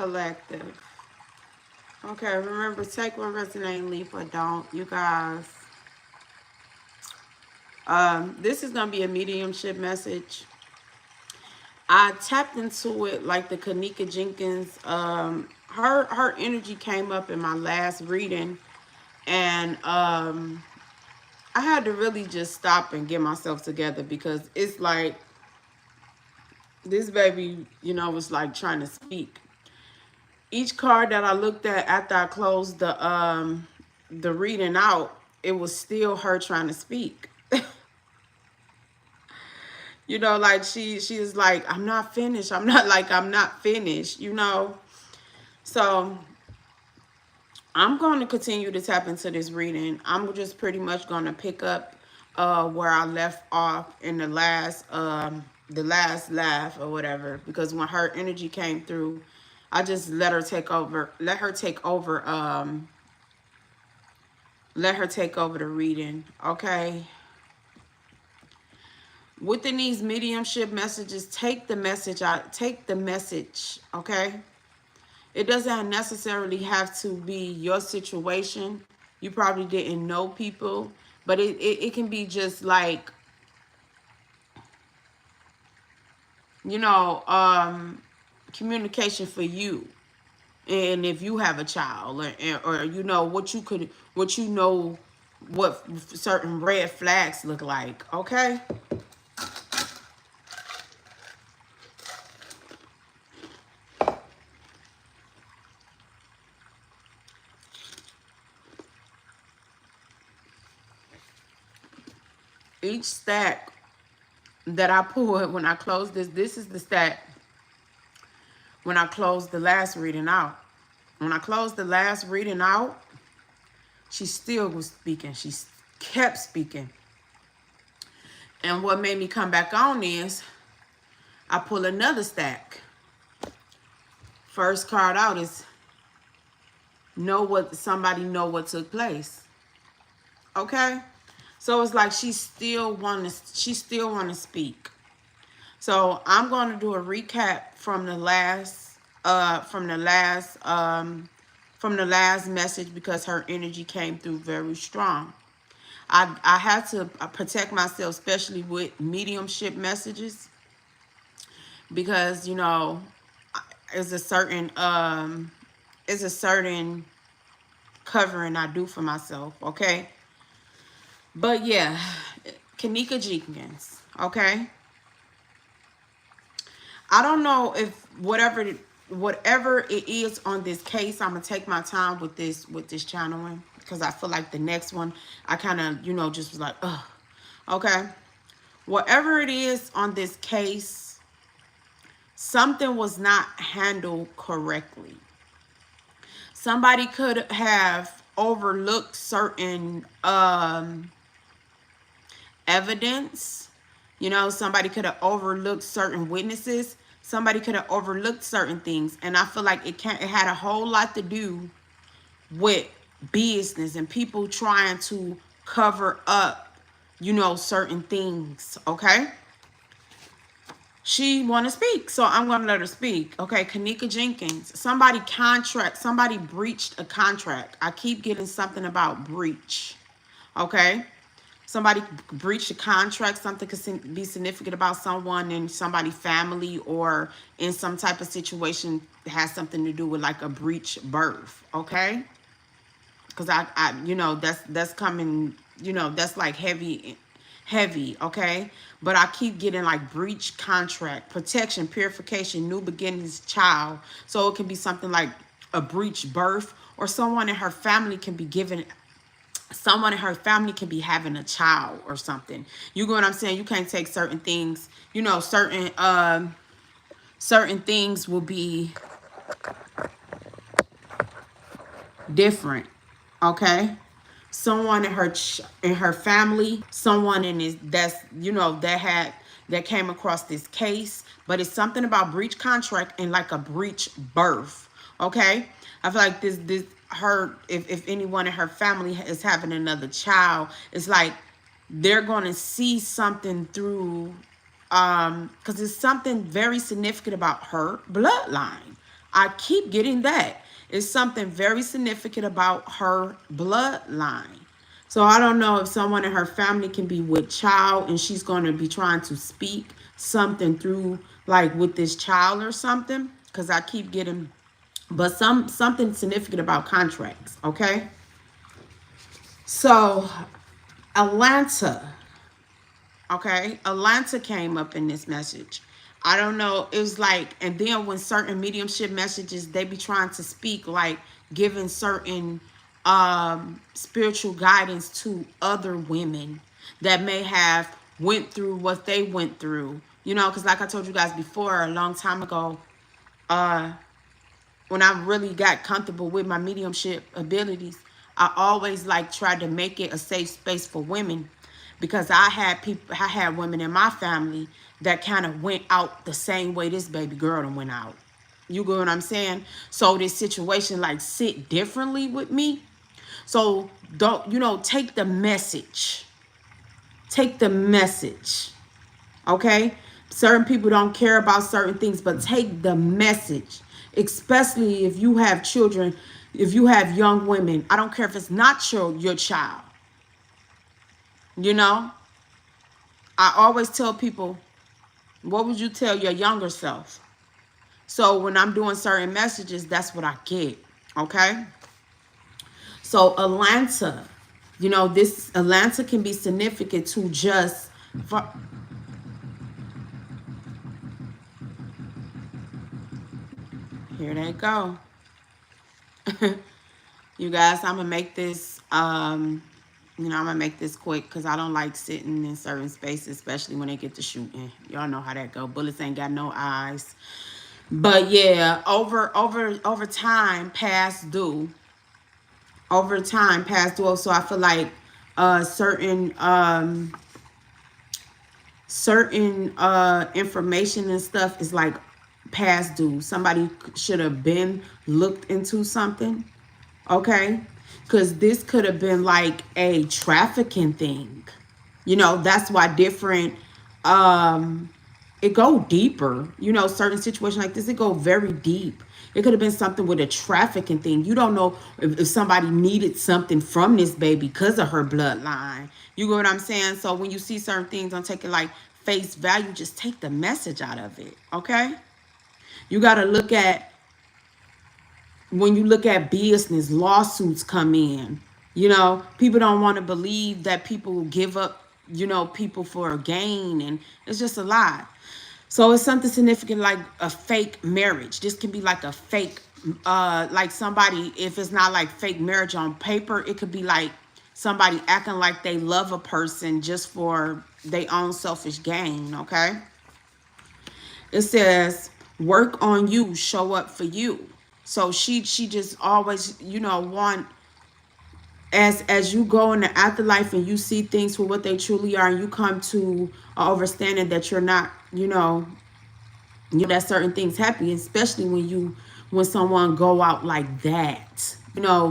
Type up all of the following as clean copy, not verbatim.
collective. Okay, remember, take what resonates, leave what don't. You guys, this is going to be a mediumship message. I tapped into it like the Kenneka Jenkins. Her energy came up in my last reading, and I had to really just stop and get myself together, because it's like this baby, was like trying to speak. Each card that I looked at after I closed the reading out, it was still her trying to speak. Like she is like, I'm not finished. I'm not finished. So I'm going to continue to tap into this reading. I'm just pretty much going to pick up where I left off in the last laugh or whatever, because when her energy came through, I just let her take over the reading. Okay. Within these mediumship messages, take the message out. Take the message, okay? It doesn't necessarily have to be your situation. You probably didn't know people, but it can be just like, communication for you. And if you have a child, or what certain red flags look like, okay? Each stack that I pulled when I closed this is the stack when I closed the last reading out. When I closed the last reading out, she still was speaking. She kept speaking. And what made me come back on is I pull another stack. First card out is somebody know what took place. Okay? So it's like she still want to speak. So I'm going to do a recap from the last message, because her energy came through very strong. I had to protect myself, especially with mediumship messages, because it's a certain covering I do for myself, okay? But yeah, Kenneka Jenkins, okay? I don't know if whatever it is on this case, I'm gonna take my time with this channeling, because I feel like the next one I kind of just was like, ugh. Okay, whatever it is on this case, something was not handled correctly. Somebody could have overlooked certain evidence. Somebody could have overlooked certain witnesses. Somebody could have overlooked certain things. And I feel like it had a whole lot to do with business and people trying to cover up, certain things, okay? She want to speak, so I'm going to let her speak. Okay, Kenneka Jenkins. Somebody breached a contract. I keep getting something about breach, okay? Somebody breached a contract. Something could be significant about someone in somebody's family, or in some type of situation that has something to do with like a breech birth, okay? Because that's coming, that's like heavy, okay? But I keep getting like breach contract, protection, purification, new beginnings, child. So it can be something like a breech birth, or someone in her family can be having a child or something. You get what I'm saying? You can't take certain things, certain things will be different, okay? Someone in her family, someone that came across this case, but it's something about breach contract and like a breach birth, okay? I feel like if anyone in her family is having another child, it's like they're going to see something through, because it's something very significant about her bloodline. I keep getting that. It's something very significant about her bloodline. So I don't know if someone in her family can be with child and she's going to be trying to speak something through like with this child or something, because I keep getting, but something significant about contracts, okay? So Atlanta, okay? Atlanta came up in this message. I don't know. It was like, and then when certain mediumship messages, they be trying to speak like giving certain spiritual guidance to other women that may have went through what they went through. You know, because like I told you guys before, a long time ago, uh, when I really got comfortable with my mediumship abilities, I always like tried to make it a safe space for women, because I had women in my family that kind of went out the same way this baby girl done went out. You get what I'm saying? So this situation like sit differently with me. So don't, take the message. Take the message. Okay? Certain people don't care about certain things, but take the message. Especially if you have children, if you have young women. I don't care if it's not your child. You know? I always tell people, what would you tell your younger self? So when I'm doing certain messages, that's what I get. Okay? So Atlanta, this Atlanta can be significant to just for, here they go. You guys, I'm gonna make this I'm gonna make this quick because I don't like sitting in certain spaces, especially when they get to shooting. Y'all know how that go. Bullets ain't got no eyes. But yeah, over time past due. Over time past due. So I feel like certain information and stuff is like past due. Somebody should have been looked into something. Okay? Because this could have been like a trafficking thing. That's why different it go deeper. Certain situations like this, it go very deep. It could have been something with a trafficking thing. You don't know if somebody needed something from this baby because of her bloodline. You get what I'm saying? So when you see certain things, don't take it like face value. Just take the message out of it, okay? You got to look at, when you look at business, lawsuits come in. People don't want to believe that people give up, people for a gain, and it's just a lie. So it's something significant like a fake marriage. This can be like a fake, like somebody, if it's not like fake marriage on paper, it could be like somebody acting like they love a person just for their own selfish gain, okay? It says, work on you, show up for you. So she just always, want, as you go in the afterlife and you see things for what they truly are, and you come to understanding that you're not, that certain things happen, especially when someone go out like that.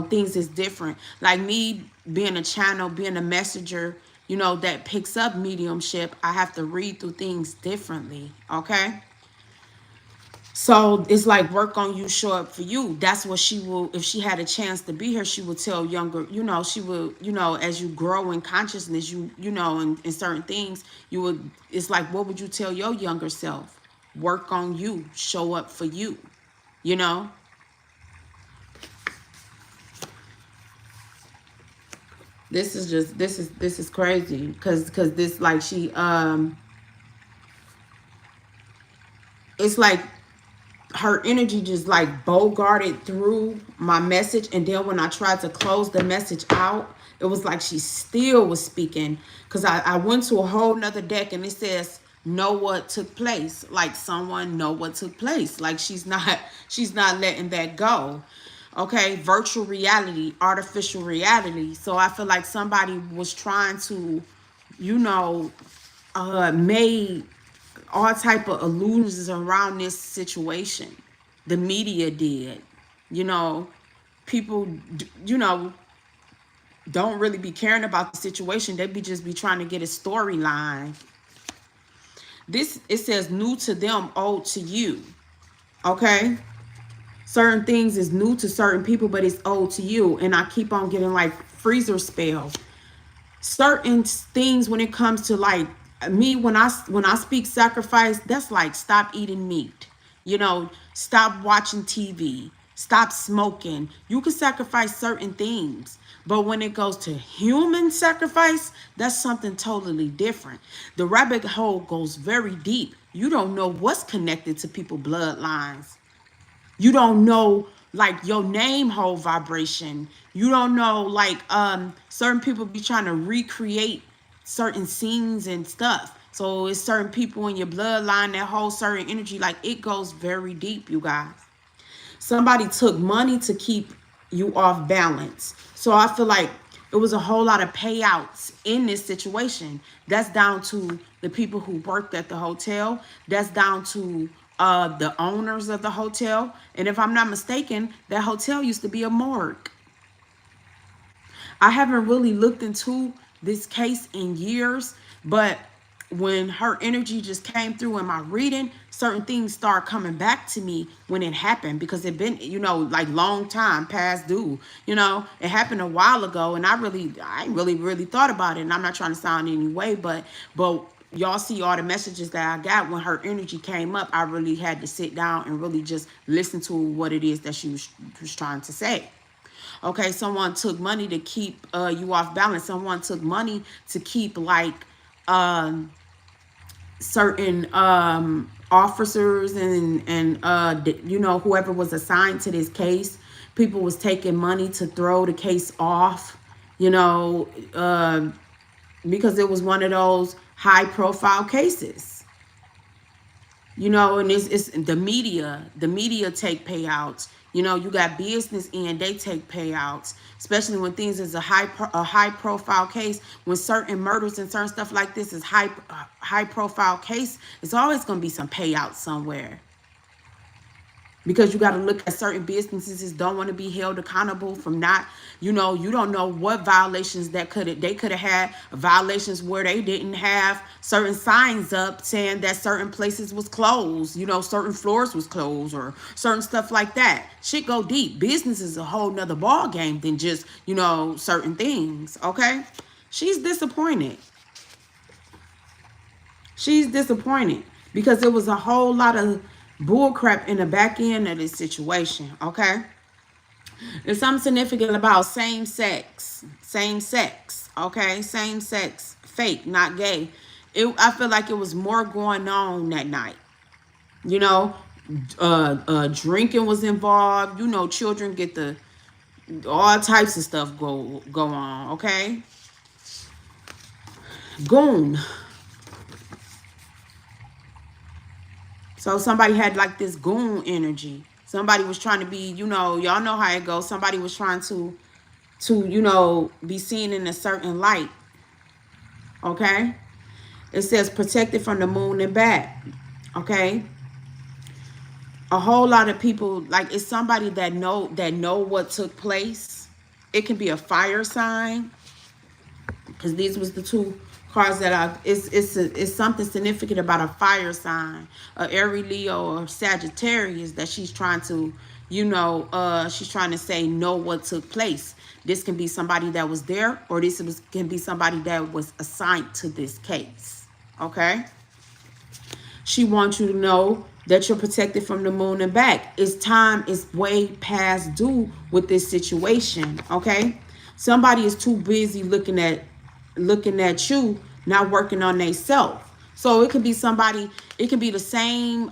Things is different. Like me being a channel, being a messenger, that picks up mediumship, I have to read through things differently, okay? So it's like work on you, show up for you. That's what she will, if she had a chance to be here, she would tell younger, she would, as you grow in consciousness, in certain things, it's like, what would you tell your younger self? Work on you, show up for you, This is just, this is crazy. Cause this, like it's like, her energy just like bogarted through my message, and then when I tried to close the message out, it was like she still was speaking, because I went to a whole nother deck and it says know what took place, like someone know what took place, like she's not letting that go. Okay, virtual reality, artificial reality. So I feel like somebody was trying to, made all type of illusions around this situation. The media did. People, don't really be caring about the situation. They just be trying to get a storyline. This, it says new to them, old to you. Okay? Certain things is new to certain people, but it's old to you. And I keep on getting like freezer spell. Certain things when it comes to like me, when I speak sacrifice, that's like stop eating meat, you know, stop watching TV, stop smoking. You can sacrifice certain things, but when it goes to human sacrifice, that's something totally different. The rabbit hole goes very deep. You don't know what's connected to people bloodlines. You don't know like your name whole vibration. You don't know like certain people be trying to recreate certain scenes and stuff. So it's certain people in your bloodline that hold certain energy. Like it goes very deep, you guys. Somebody took money to keep you off balance. So I feel like it was a whole lot of payouts in this situation. That's down to the people who worked at the hotel. That's down to the owners of the hotel. And if I'm not mistaken, that hotel used to be a morgue. I haven't really looked into this case in years, but when her energy just came through in my reading, certain things start coming back to me when it happened, because it been, you know, like long time past due. You know, it happened a while ago, and I really thought about it. And I'm not trying to sound any way, but y'all see all the messages that I got when her energy came up. I really had to sit down and really just listen to what it is that she was trying to say. Okay, someone took money to keep you off balance. Someone took money to keep like certain officers and you know, whoever was assigned to this case. People was taking money to throw the case off, you know, because it was one of those high profile cases. You know, and it's the media take payouts. You know, you got business and they take payouts, especially when things is a high profile case. When certain murders and certain stuff like this is high profile case, it's always going to be some payout somewhere. Because you got to look at certain businesses don't want to be held accountable from not, you know, you don't know what violations they could have had, violations where they didn't have certain signs up saying that certain places was closed, you know, certain floors was closed or certain stuff like that. Shit go deep. Business is a whole nother ball game than just, you know, certain things. Okay. She's disappointed. She's disappointed because it was a whole lot of bullcrap in the back end of this situation. Okay, there's something significant about same sex. Okay, same sex, fake, not gay. I feel like it was more going on that night. You know, drinking was involved. You know, children get the all types of stuff go on. Okay, goon. So somebody had like this goon energy. Somebody was trying to be, you know, y'all know how it goes. Somebody was trying to, you know, be seen in a certain light. Okay. It says protected from the moon and back. Okay. A whole lot of people, like it's somebody that know what took place. It can be a fire sign. Because these was the two cards that it's something significant about a fire sign, a Aries, Leo, or Sagittarius that she's trying to, you know, she's trying to say know what took place. This can be somebody that was there, or can be somebody that was assigned to this case. Okay. She wants you to know that you're protected from the moon and back. It's time is way past due with this situation. Okay. Somebody is too busy looking at you, not working on themselves. So it could be somebody, it could be the same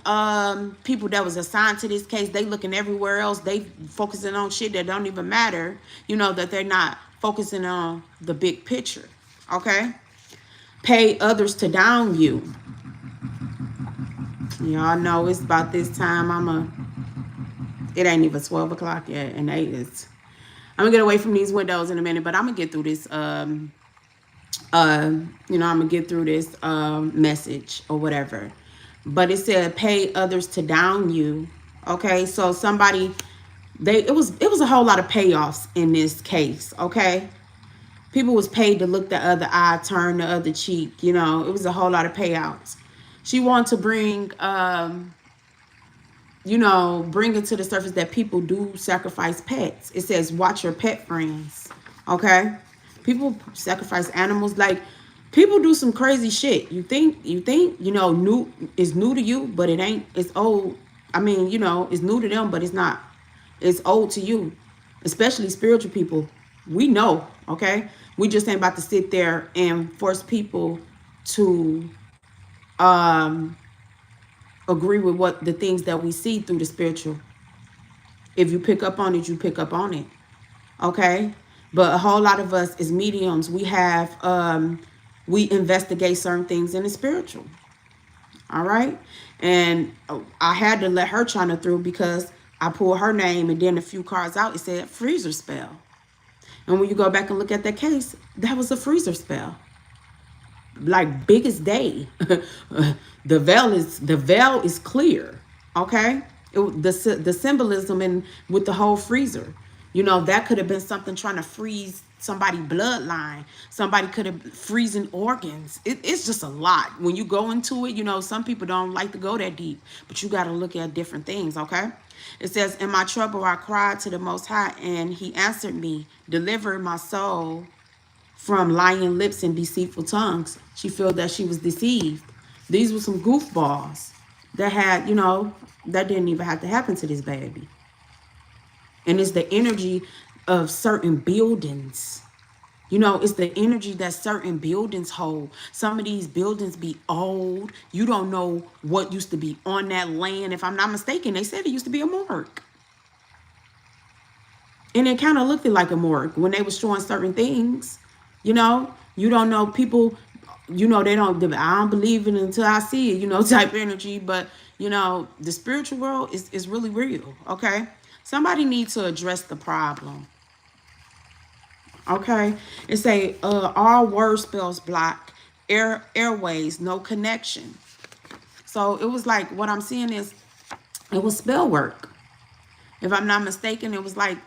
people that was assigned to this case. They looking everywhere else. They focusing on shit that don't even matter. You know, that they're not focusing on the big picture. Okay? Pay others to down you. Y'all know it's about this time. It ain't even 12 o'clock yet. And I'm going to get away from these windows in a minute, but I'm going to get through this you know, I'm gonna get through this message or whatever. But it said pay others to down you. Okay, so somebody, it was a whole lot of payoffs in this case. Okay, people was paid to look the other eye, turn the other cheek. You know, it was a whole lot of payouts. She wanted to bring bring it to the surface that people do sacrifice pets. It says, watch your pet friends. Okay? People sacrifice animals. Like, people do some crazy shit. You think, new is new to you, but it ain't. It's old. I mean, it's new to them, but it's not. It's old to you. Especially spiritual people. We know, okay? We just ain't about to sit there and force people to um agree with what the things that we see through the spiritual. If you pick up on it, you pick up on it. Okay? But a whole lot of us as mediums, we investigate certain things in the spiritual. All right? And I had to let her channel through because I pulled her name and then a few cards out, it said freezer spell. And when you go back and look at that case, that was a freezer spell. Like, biggest day. The veil is clear. Okay? The symbolism in with the whole freezer. That could have been something trying to freeze somebody's bloodline. Somebody could have freezing organs. It's just a lot. When you go into it, some people don't like to go that deep. But you got to look at different things, okay? It says, in my trouble I cried to the Most High, and he answered me, delivered my soul from lying lips and deceitful tongues. She felt that she was deceived. These were some goofballs that had, that didn't even have to happen to this baby. And it's the energy of certain buildings. It's the energy that certain buildings hold. Some of these buildings be old. You don't know what used to be on that land. If I'm not mistaken, they said it used to be a morgue. And it kind of looked like a morgue when they was showing certain things. You don't know people, they don't, I don't believe it until I see it, type energy. But, the spiritual world is really real, okay? Somebody needs to address the problem, okay? It say, all word spells block, airways, no connection. So it was like, what I'm seeing is, it was spell work. If I'm not mistaken, it was like,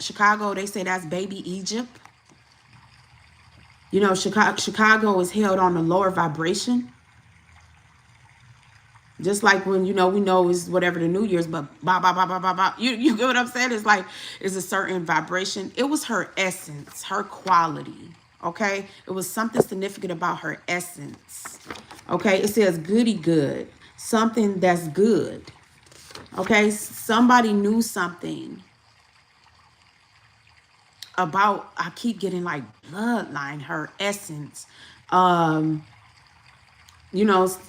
Chicago, they say that's baby Egypt. Chicago is held on a lower vibration. Just like when, we know is whatever the New Year's, but ba ba ba ba ba ba. You get what I'm saying? It's like, it's a certain vibration. It was her essence, her quality. Okay? It was something significant about her essence. Okay? It says goody good. Something that's good. Okay? Somebody knew something about, I keep getting like bloodline, her essence.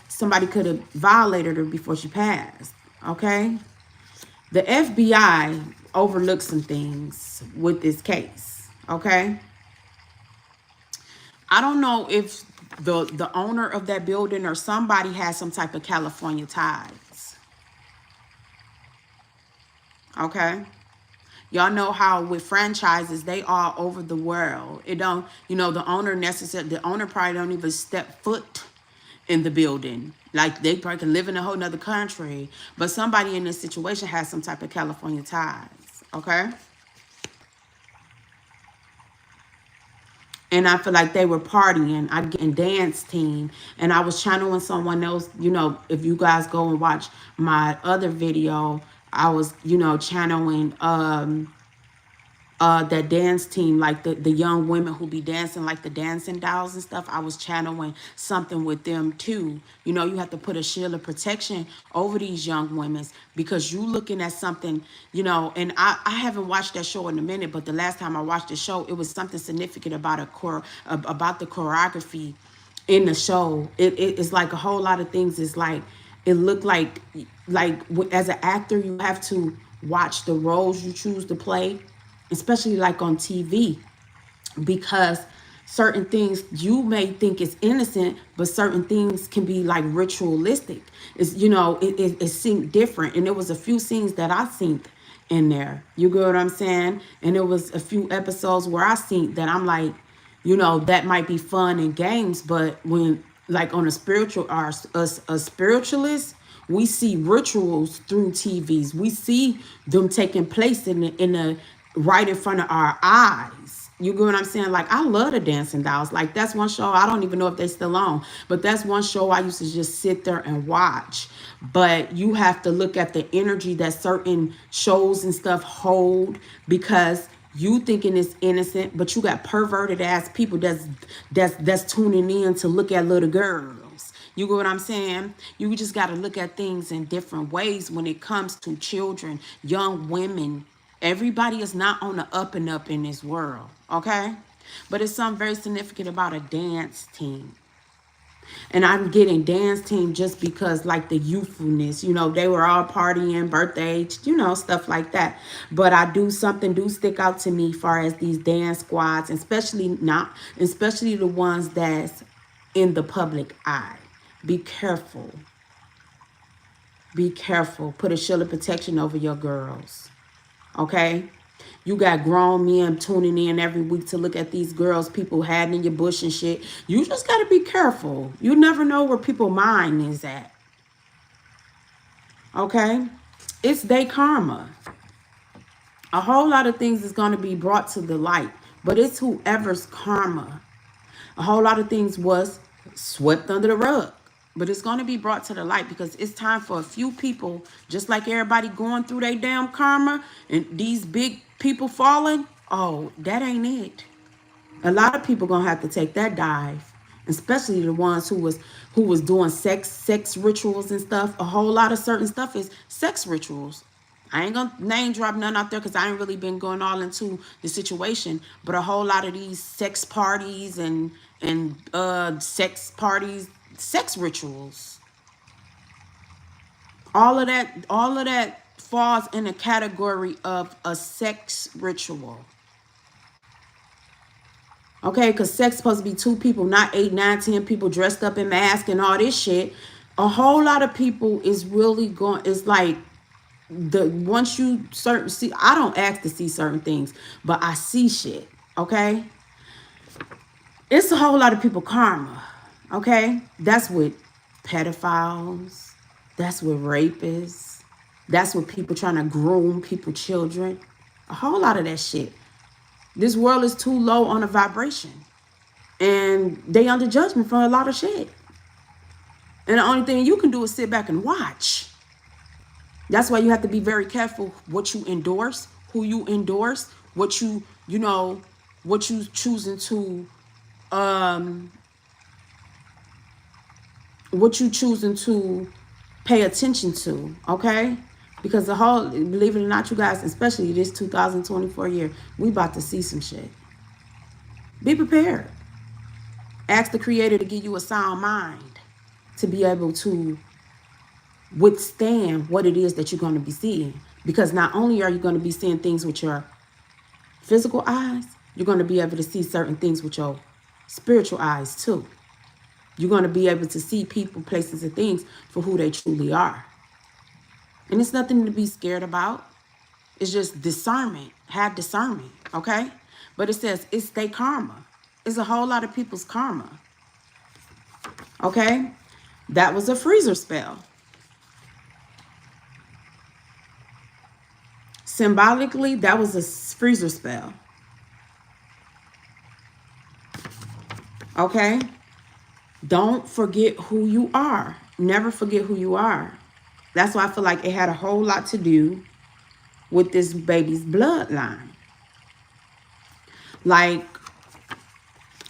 Somebody could have violated her before she passed. Okay? The FBI overlooked some things with this case. Okay? I don't know if the owner of that building or somebody has some type of California ties. Okay? Y'all know how with franchises, they are over the world. It don't, the owner probably don't even step foot in the building. Like, they probably can live in a whole nother country. But somebody in this situation has some type of California ties. Okay? And I feel like they were partying. I get in dance team. And I was channeling someone else. If you guys go and watch my other video, I was, channeling that dance team, like the young women who be dancing like the dancing dolls and stuff. I was channeling something with them too. You have to put a shield of protection over these young women because you looking at something, and I haven't watched that show in a minute, but the last time I watched the show, it was something significant about about the choreography in the show. It's like a whole lot of things. It's like, it looked like as an actor, you have to watch the roles you choose to play, especially like on TV, because certain things you may think is innocent, but certain things can be like ritualistic. It's, it synced different. And there was a few scenes that I synced in there. You get what I'm saying? And there was a few episodes where I synced that I'm like, that might be fun and games, but when, like, on a spiritual or a spiritualist, we see rituals through TVs. We see them taking place in the right in front of our eyes. You get what I'm saying? Like, I love the Dancing Dolls. Like, that's one show, I don't even know if they're still on, but that's one show I used to just sit there and watch. But you have to look at the energy that certain shows and stuff hold, because you thinking it's innocent, but you got perverted ass people that's tuning in to look at little girls. You get what I'm saying? You just got to look at things in different ways when it comes to children, young women. Everybody is not on the up and up in this world, okay? But it's something very significant about a dance team. And I'm getting dance team just because, like, the youthfulness, they were all partying, birthday, stuff like that. But I do, something do stick out to me far as these dance squads, especially the ones that's in the public eye. Be careful. Be careful. Put a shield of protection over your girls. Okay? You got grown men tuning in every week to look at these girls people had in your bush and shit. You just got to be careful. You never know where people's mind is at. Okay? It's their karma. A whole lot of things is going to be brought to the light, but it's whoever's karma. A whole lot of things was swept under the rug, but it's going to be brought to the light, because it's time for a few people, just like everybody going through their damn karma and these big people falling. Oh, that ain't it. A lot of people gonna have to take that dive, especially the ones who was doing sex rituals and stuff. A whole lot of certain stuff is sex rituals. I ain't gonna name drop none out there because I ain't really been going all into the situation. But a whole lot of these sex parties and sex rituals, all of that falls in a category of a sex ritual. Okay, because sex is supposed to be two people, not 8, 9, 10 people dressed up in masks and all this shit. A whole lot of people is really going, it's like, once you certain see, I don't ask to see certain things, but I see shit. Okay, it's a whole lot of people karma. Okay, that's with pedophiles, that's with rapists, that's with people trying to groom people, children. A whole lot of that shit. This world is too low on a vibration, and they under judgment for a lot of shit. And the only thing you can do is sit back and watch. That's why you have to be very careful what you endorse, who you endorse, what you choosing to pay attention to, okay? Because the whole, believe it or not, you guys, especially this 2024 year, we about to see some shit. Be prepared. Ask the Creator to give you a sound mind to be able to withstand what it is that you're going to be seeing. Because not only are you going to be seeing things with your physical eyes, you're going to be able to see certain things with your spiritual eyes too. You're going to be able to see people, places, and things for who they truly are. And it's nothing to be scared about. It's just discernment. Have discernment, okay? But it says it's their karma. It's a whole lot of people's karma. Okay? That was a freezer spell. Symbolically, that was a freezer spell. Okay? Don't forget who you are. Never forget who you are. That's why I feel like it had a whole lot to do with this baby's bloodline. Like,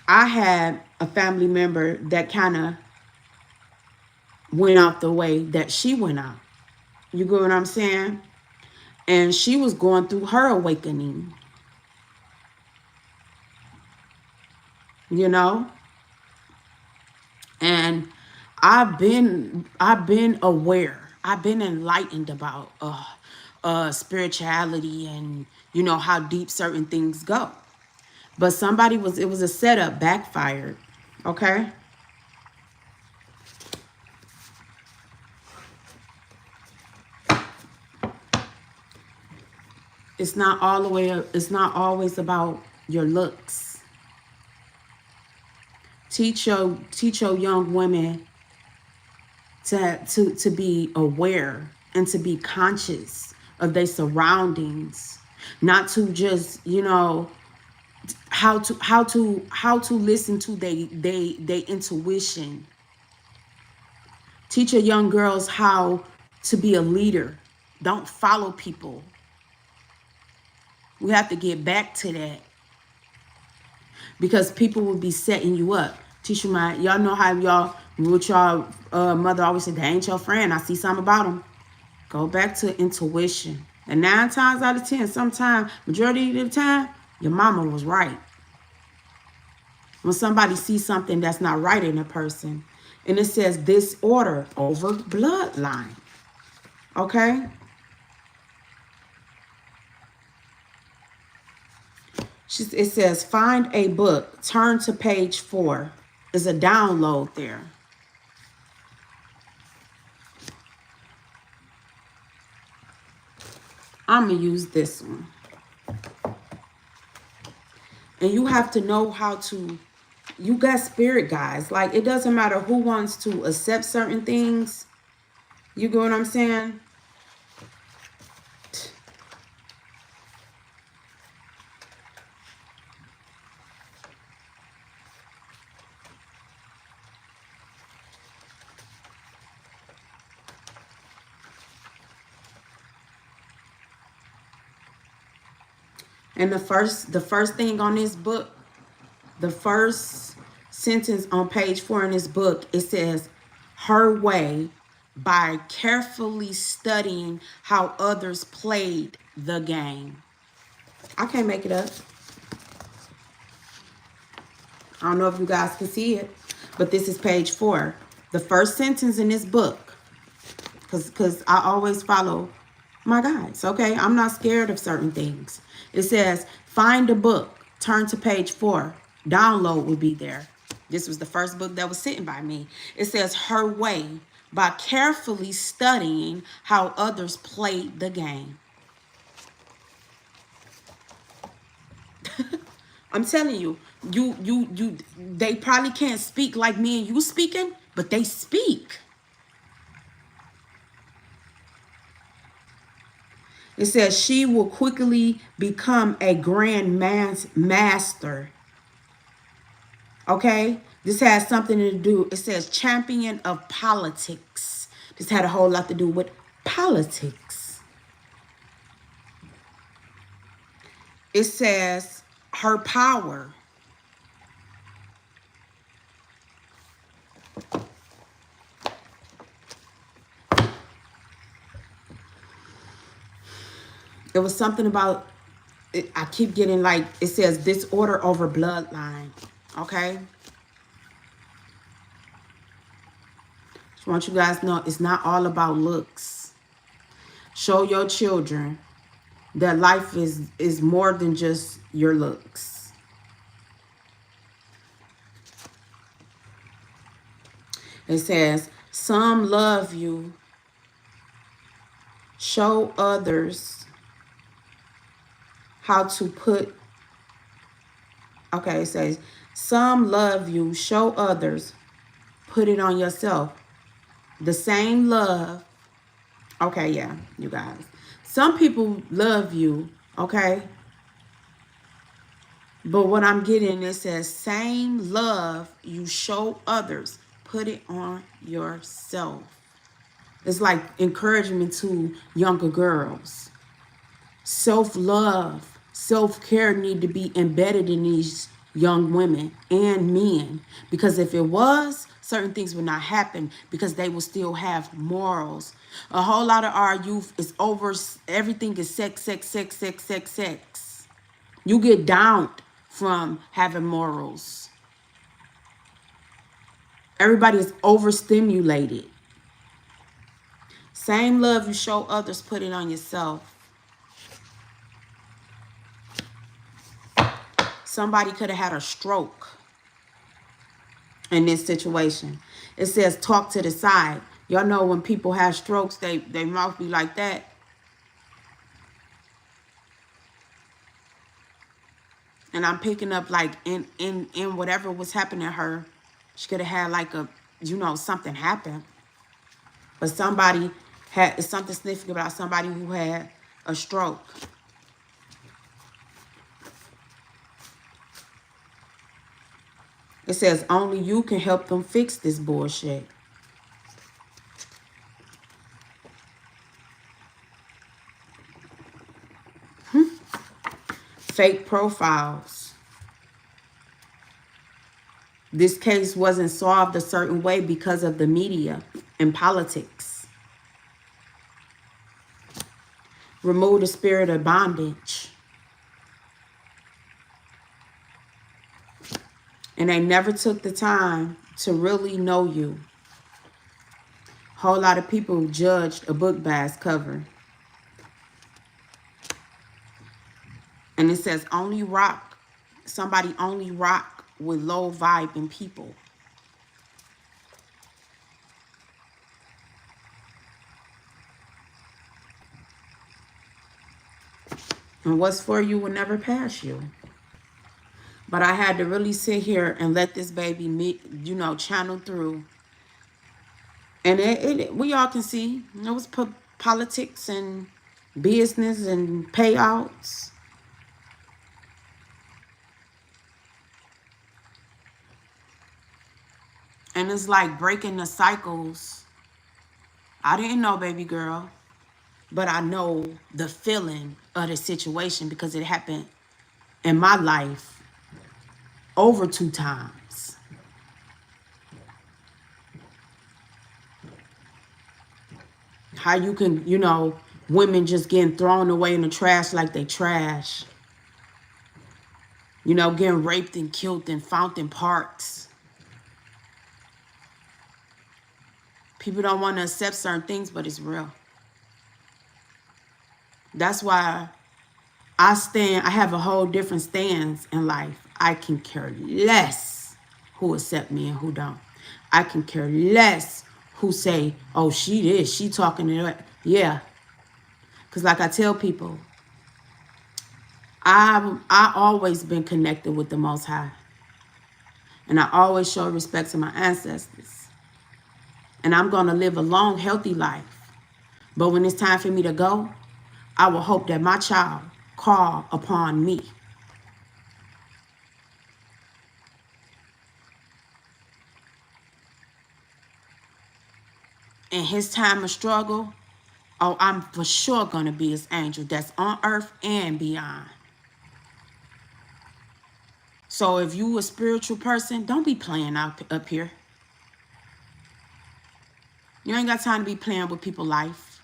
I had a family member that kind of went out the way that she went out. You get what I'm saying? And she was going through her awakening. You know? And I've been aware. I've been enlightened about spirituality and, you know, how deep certain things go. But it was a setup, backfired. Okay? It's not always about your looks. Teach your young women to be aware and to be conscious of their surroundings, not to just, you know, how to listen to they intuition. Teach your young girls how to be a leader. Don't follow people. We have to get back to that, because people will be setting you up. Teach you y'all know how y'all mother always said, they ain't your friend. I see something about them. Go back to intuition. And 9 times out of 10, sometimes, majority of the time, your mama was right. When somebody sees something that's not right in a person, and it says disorder over bloodline. Okay? It says find a book, turn to page 4. There's a download there. I'm going to use this one. And you have to know how to, you got spirit guides. Like, it doesn't matter who wants to accept certain things. You get what I'm saying? And the first thing on this book, the first sentence on page 4 in this book, it says, her way, by carefully studying how others played the game. I can't make it up. I don't know if you guys can see it, but this is page 4. The first sentence in this book, because I always follow my guides, okay? I'm not scared of certain things. It says, find a book, turn to page 4. Download will be there. This was the first book that was sitting by me. It says, her way, by carefully studying how others played the game. I'm telling you, they probably can't speak like me and you speaking, but they speak. It says she will quickly become a grand master. Okay? This has something to do. It says champion of politics. This had a whole lot to do with politics. It says her power. It was something about, I keep getting like, it says disorder over bloodline. Okay? Just want you guys to know it's not all about looks. Show your children that life is more than just your looks. It says, some love you. Show others how to put, okay, it says, some love you, show others, put it on yourself. The same love, okay, yeah, you guys. Some people love you, okay? But what I'm getting, it says, same love you show others, put it on yourself. It's like encouragement to younger girls. Self-love, self-care need to be embedded in these young women and men. Because if it was, certain things would not happen, because they will still have morals. A whole lot of our youth is over, everything is sex, sex, sex, sex, sex, sex. You get downed from having morals. Everybody is overstimulated. Same love you show others, put it on yourself. Somebody could have had a stroke in this situation. It says talk to the side. Y'all know when people have strokes, they mouth be like that. And I'm picking up like in whatever was happening to her, she could have had like a, something happen. But somebody had, it's something significant about somebody who had a stroke. It says only you can help them fix this bullshit. Fake profiles. This case wasn't solved a certain way because of the media and politics. Remove the spirit of bondage. And they never took the time to really know you. Whole lot of people judged a book by its cover. And it says only rock. Somebody only rock with low vibing people. And what's for you will never pass you. But I had to really sit here and let this baby, channel through. And we all can see, it was politics and business and payouts. And it's like breaking the cycles. I didn't know, baby girl, but I know the feeling of the situation because it happened in my life over 2 times. How you can, women just getting thrown away in the trash like they trash. Getting raped and killed in fountain parks. People don't want to accept certain things, but it's real. That's why I have a whole different stance in life. I can care less who accept me and who don't. I can care less who say, oh, she talking to that. Yeah. Because like I tell people, I always been connected with the Most High. And I always show respect to my ancestors. And I'm going to live a long, healthy life. But when it's time for me to go, I will hope that my child call upon me. In his time of struggle, oh, I'm for sure going to be his angel that's on earth and beyond. So if you a spiritual person, don't be playing up here. You ain't got time to be playing with people's life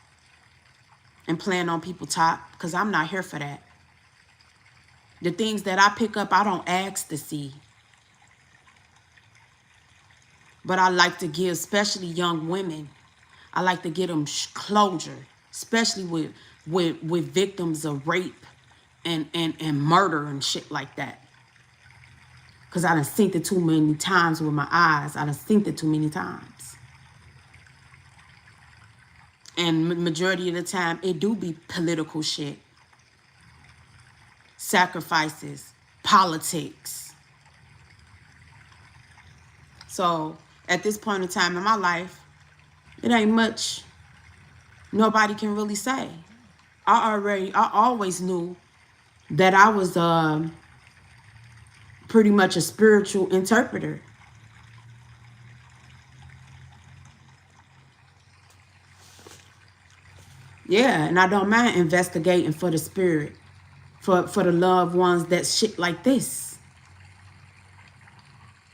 and playing on people's top, because I'm not here for that. The things that I pick up, I don't ask to see. But I like to give, especially young women, I like to get them closure, especially with victims of rape and murder and shit like that. Because I done seen it too many times with my eyes. I done seen it too many times. And majority of the time, it do be political shit. Sacrifices, politics. So at this point in time in my life, it ain't much nobody can really say. I always knew that I was pretty much a spiritual interpreter. Yeah, and I don't mind investigating for the spirit, for the loved ones that shit like this.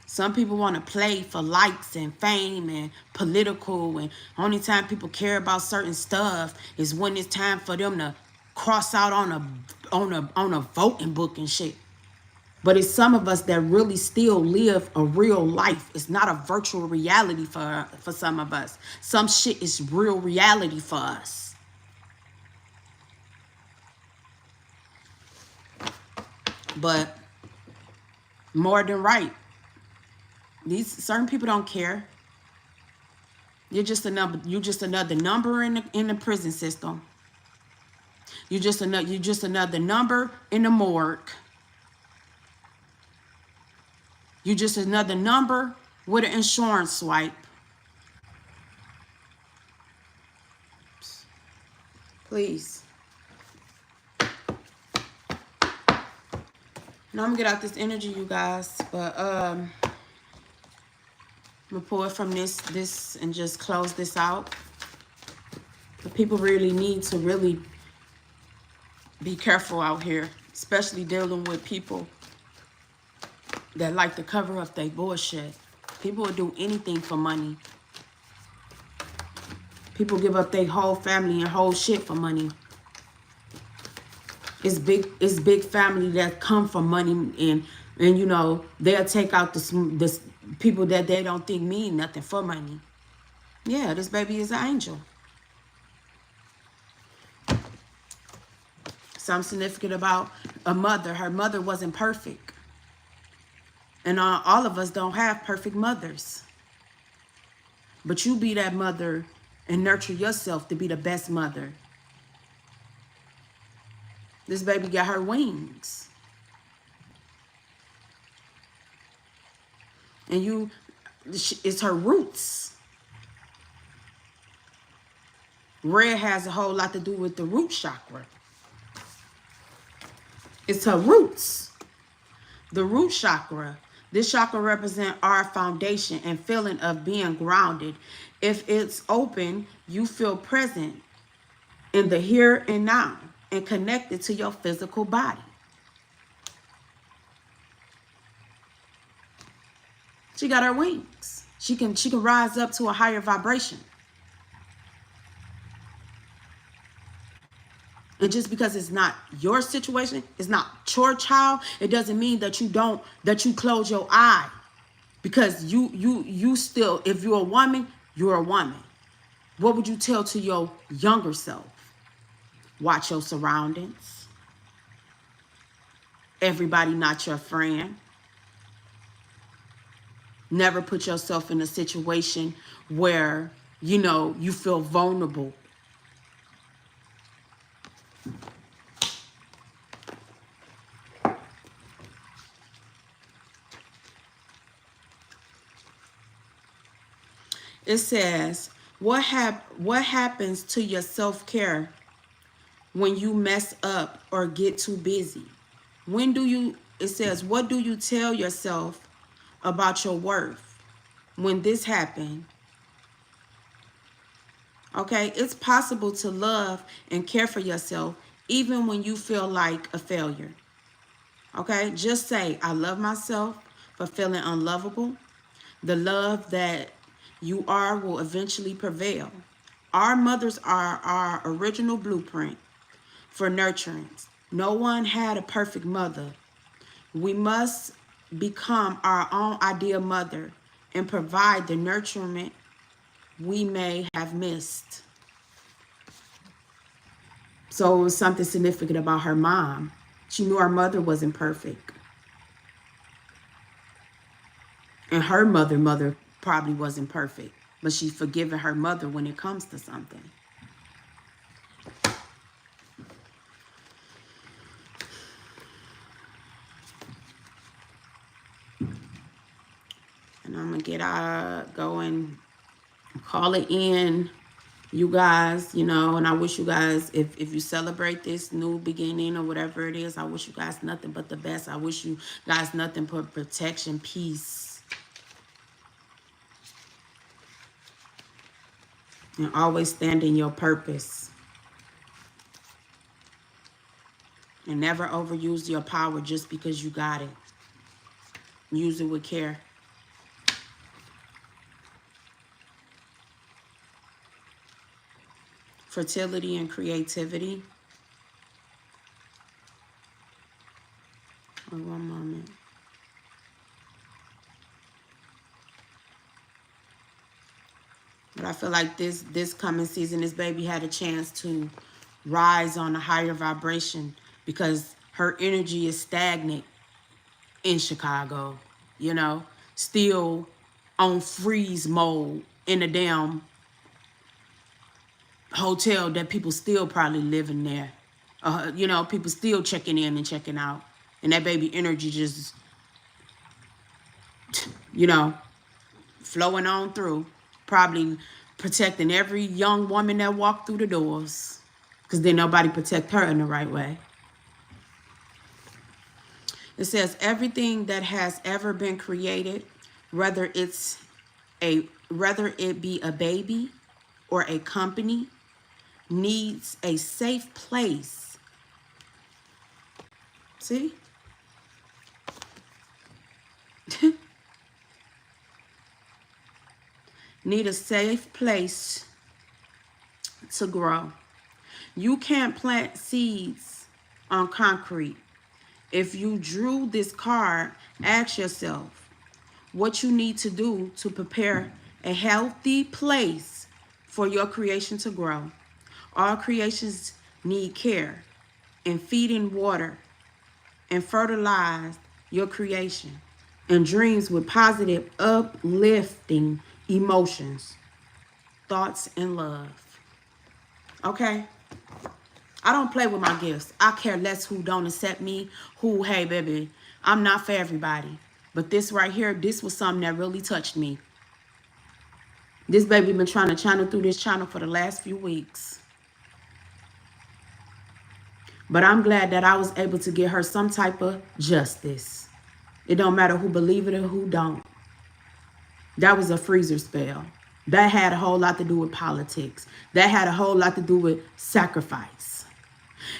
Some people want to play for likes and fame and political, and only time people care about certain stuff is when it's time for them to cross out on a voting book and shit. But it's some of us that really still live a real life. It's not a virtual reality for some of us. Some shit is real reality for us. But more than right. These certain people don't care. You're just a number. You're just another number in the prison system. You're just another number in the morgue. You're just another number with an insurance swipe. Please. Now I'm gonna get out this energy, you guys. But I'm gonna pull it from this and just close this out. But people really need to really be careful out here, especially dealing with people that like to cover up their bullshit. People will do anything for money. People give up their whole family and whole shit for money. It's big family that come from money, and you know, they'll take out the people that they don't think mean nothing for money. Yeah, this baby is an angel. Something significant about a mother. Her mother wasn't perfect. And all of us don't have perfect mothers. But you be that mother and nurture yourself to be the best mother. This baby got her wings. And it's her roots. Red has a whole lot to do with the root chakra. It's her roots. The root chakra. This chakra represents our foundation and feeling of being grounded. If it's open, you feel present in the here and now and connected to your physical body. She got her wings. She can rise up to a higher vibration. And just because it's not your situation, it's not your child, it doesn't mean that you close your eye. Because you still, if you're a woman, you're a woman. What would you tell to your younger self? Watch your surroundings. Everybody not your friend. Never put yourself in a situation where, you know, you feel vulnerable. It says, what happens to your self-care when you mess up or get too busy? It says, what do you tell yourself about your worth when this happened? Okay, it's possible to love and care for yourself even when you feel like a failure. Okay, just say, I love myself for feeling unlovable. The love that you are will eventually prevail. Our mothers are our original blueprint for nurturing. No one had a perfect mother. We must become our own ideal mother and provide the nurturement we may have missed. So it was something significant about her mom. She knew her mother wasn't perfect. And her mother probably wasn't perfect, but she's forgiven her mother when it comes to something. And I'm going to go and call it in, you guys, you know, and I wish you guys, if you celebrate this new beginning or whatever it is, I wish you guys nothing but the best. I wish you guys nothing but protection, peace. And always stand in your purpose. And never overuse your power just because you got it. Use it with care. Fertility and creativity. Wait one moment. But I feel like this coming season, this baby had a chance to rise on a higher vibration because her energy is stagnant in Chicago, you know, still on freeze mode in a damn hotel that people still probably living there. You know, people still checking in and checking out. And that baby energy just, you know, flowing on through. Probably protecting every young woman that walked through the doors. Because then nobody protect her in the right way. It says everything that has ever been created, whether it's whether it be a baby or a company, needs a safe place. See? Need a safe place to grow. You can't plant seeds on concrete. If you drew this card, ask yourself what you need to do to prepare a healthy place for your creation to grow. All creations need care and feed and water and fertilize your creation and dreams with positive, uplifting emotions, thoughts, and love. Okay? I don't play with my gifts. I care less who don't accept me, who, hey, baby, I'm not for everybody. But this right here, this was something that really touched me. This baby been trying to channel through this channel for the last few weeks. But I'm glad that I was able to get her some type of justice. It don't matter who believe it or who don't. That was a freezer spell. That had a whole lot to do with politics. That had a whole lot to do with sacrifice.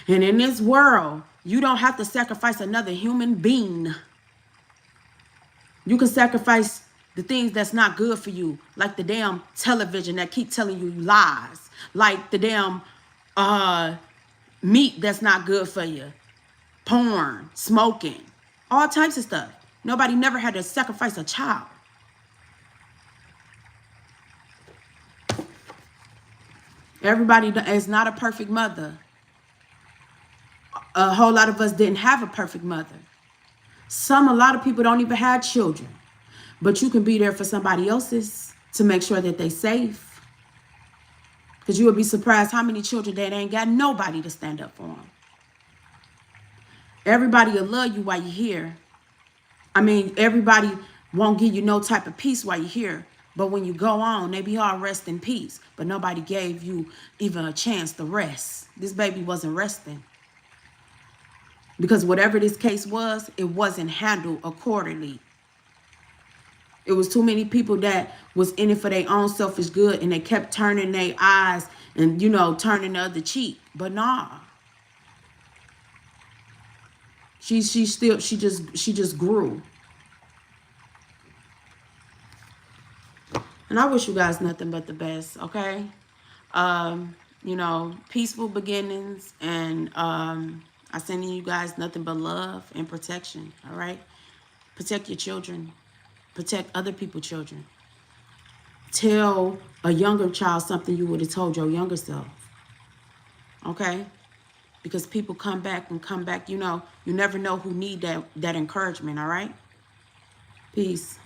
And in this world, you don't have to sacrifice another human being. You can sacrifice the things that's not good for you, like the damn television that keep telling you lies, like the damn meat that's not good for you, porn, smoking, all types of stuff. Nobody never had to sacrifice a child. Everybody is not a perfect mother. A whole lot of us didn't have a perfect mother. A lot of people don't even have children. But you can be there for somebody else's to make sure that they're safe. Because you would be surprised how many children that ain't got nobody to stand up for them. Everybody will love you while you're here. I mean, everybody won't give you no type of peace while you're here. But when you go on, they be all rest in peace. But nobody gave you even a chance to rest. This baby wasn't resting. Because whatever this case was, it wasn't handled accordingly. It was too many people that was in it for their own selfish good, and they kept turning their eyes and, turning the other cheek. But nah. She just grew. And I wish you guys nothing but the best, okay? Peaceful beginnings, and I sending you guys nothing but love and protection, all right? Protect your children. Protect other people's children. Tell a younger child something you would have told your younger self, okay? Because people come back. You never know who need that encouragement, all right? Peace.